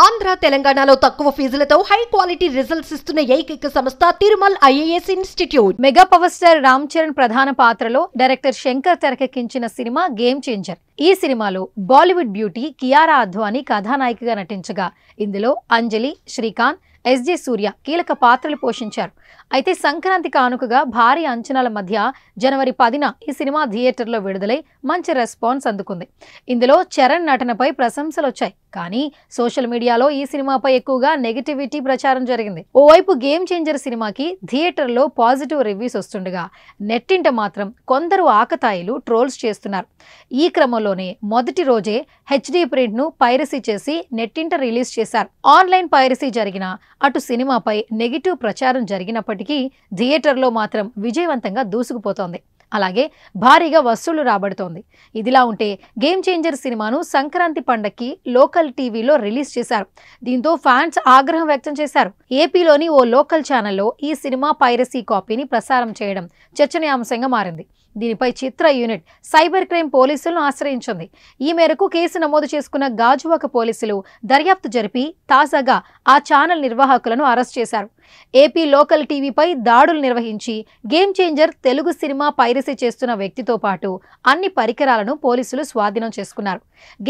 ఆంధ్ర తెలంగాణలో తక్కువ ఫీజులతో high quality results ఇస్తున్న ఏకైక సంస్థ Tirumal IAS institute. Mega power star Ram Charan ప్రధాన పాత్రలో డైరెక్టర్ శంకర్ తెరకెక్కించిన సినిమా గేమ్ చేంజర్. ఈ సినిమాలో బాలీవుడ్ బ్యూటీ కియారా అద్వానీ కథానాయికగా నటించగా ఇందులో అంజలి, శ్రీకాంత్, ఎస్జే సూర్య కీలక పాత్రలు పోషించారు. అయితే సంక్రాంతి కానుకగా భారీ అంచనాల మధ్య జనవరి 10న ఈ సినిమా థియేటర్లో విడుదలై మంచి రెస్పాన్స్ అందుకుంది. ఇందులో చరణ్ నటనపై ప్రశంసలు వచ్చాయి. కానీ సోషల్ మీడియాలో ఈ సినిమాపై ఎక్కువగా నెగటివిటీ ప్రచారం జరిగింది. ఓవైపు గేమ్ చేంజర్ సినిమాకి థియేటర్లో పాజిటివ్ రివ్యూస్ వస్తుండగా నెట్టింట మాత్రం కొందరు ఆకతాయిలు ట్రోల్స్ చేస్తున్నారు. ఈ క్రమంలోనే మొదటి రోజే హెచ్డీ ప్రింట్ ను పైరసీ చేసి నెట్టింట రిలీజ్ చేశారు. ఆన్లైన్ పైరసీ జరిగిన అటు సినిమాపై నెగిటివ్ ప్రచారం జరిగినప్పటికీ థియేటర్లో మాత్రం విజయవంతంగా దూసుకుపోతోంది. అలాగే భారీగా వసూళ్లు రాబడుతోంది. ఇదిలా ఉంటే గేమ్ చేంజర్ సినిమాను సంక్రాంతి పండక్కి లోకల్ టీవీలో రిలీజ్ చేశారు. దీంతో ఫ్యాన్స్ ఆగ్రహం వ్యక్తం చేశారు. ఏపీలోని ఓ లోకల్ ఛానల్లో ఈ సినిమా పైరసీ కాపీని ప్రసారం చేయడం చర్చనీయాంశంగా మారింది. దీనిపై చిత్ర యూనిట్ సైబర్ క్రైమ్ పోలీసులను ఆశ్రయించింది. ఈ మేరకు కేసు నమోదు చేసుకున్న గాజువాక పోలీసులు దర్యాప్తు జరిపి తాజాగా ఆ ఛానల్ నిర్వాహకులను అరెస్ట్ చేశారు. ఏపీ లోకల్ టీవీపై దాడులు నిర్వహించి game changer Telugu cinema piracy చేస్తున్న వ్యక్తితో పాటు అన్ని పరికరాలను పోలీసులు స్వాధీనం చేసుకున్నారు.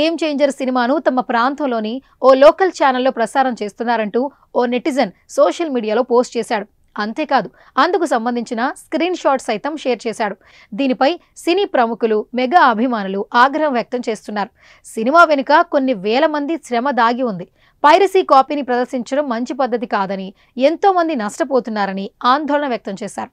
గేమ్ చేంజర్ సినిమాను తమ ప్రాంతంలోని ఓ లోకల్ ఛానల్లో ప్రసారం చేస్తున్నారంటూ ఓ నెటిజన్ సోషల్ మీడియాలో పోస్ట్ చేశాడు. అంతేకాదు అందుకు సంబంధించిన స్క్రీన్ షాట్ సైతం షేర్ చేశాడు. దీనిపై సినీ ప్రముఖులు, మెగా అభిమానులు ఆగ్రహం వ్యక్తం చేస్తున్నారు. సినిమా వెనుక కొన్ని వేల మంది శ్రమ దాగి ఉంది. పైరసీ కాపీని ప్రదర్శించడం మంచి పద్ధతి కాదని, ఎంతో మంది నష్టపోతున్నారని ఆందోళన వ్యక్తం చేశారు.